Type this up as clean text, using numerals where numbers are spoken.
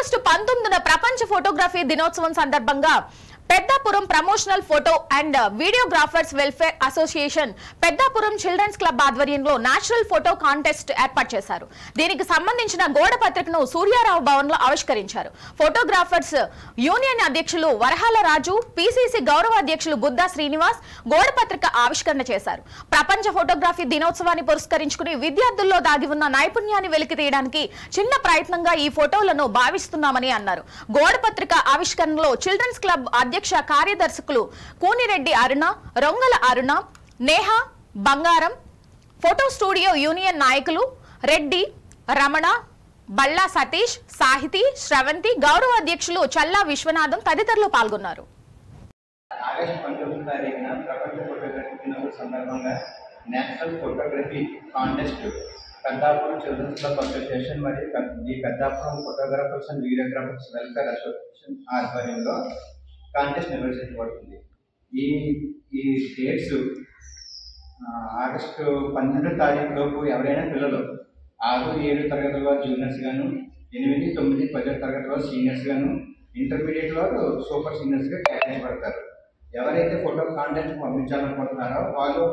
August 19న ప్రపంచ photography దినోత్సవం సందర్భంగా Peddapuram promotional photo and videographers welfare association Peddapuram children's club ఆధ్వర్యంలో నేషనల్ ఫోటో కాంటెస్ట్ ఏర్పాటు చేశారు. దీనికి సంబంధించిన గోడ పత్రికను సూర్యారావు భవన్ లో ఆవిష్కరించారు. ఫోటోగ్రాఫర్స్ యూనియన్ అధ్యక్షులు వరహాల రాజు, పిసిసి గౌరవ అధ్యక్షులు బుద్ధా శ్రీనివాస్ గోడ పత్రిక ఆవిష్కరణ చేశారు. ప్రపంచ ఫోటోగ్రఫీ దినోత్సవాన్ని పురస్కరించుకుని విద్యార్థుల్లో దాగి ఉన్న నైపుణ్యాన్ని వెలికి తీయడానికి చిన్న ప్రయత్నంగా ఈ ఫోటోలను భావిస్తున్నామని అన్నారు. గోడ పత్రిక ఆవిష్కరణలో చిల్డ్రన్స్ క్లబ్ అధ్యక్ష కార్యదర్శకులు కూనిరెడ్డి అరుణ, రొంగల అరుణ, నేహ, బంగారం, ఫోటో స్టూడియో యూనియన్ నాయకులు రెడ్డి, రమణ, బల్లా సతీష్, సాహితి, శ్రవంతి, గౌరవ అధ్యక్షులు చల్లా విశ్వనాథం తదితరులు పాల్గొన్నారు. ఆగస్టు 19వ తారీఖున ప్రపంచ ఫోటోగ్రఫీ దినోత్సవం సందర్భంగా national photography contest Peddapuram children's club association మరియు the Peddapuram photographers and videographers welfare association ఆధ్వర్యంలో కాంటెస్ట్ నిర్వహించబడుతుంది. ఈ డేట్స్ ఆగస్టు 12వ తారీఖు లోపు ఎవరైనా పిల్లలు 6, 7 తరగతుల వారు జూనియర్స్ గాను, 8, 9, 10 తరగతి వారు సీనియర్స్ గాను, ఇంటర్మీడియట్ వారు సూపర్ సీనియర్స్ గా కేటాయించబడతారు. ఎవరైతే ఫోటో కాంటెస్ట్ పంపించాలనుకుంటున్నారో వాళ్ళు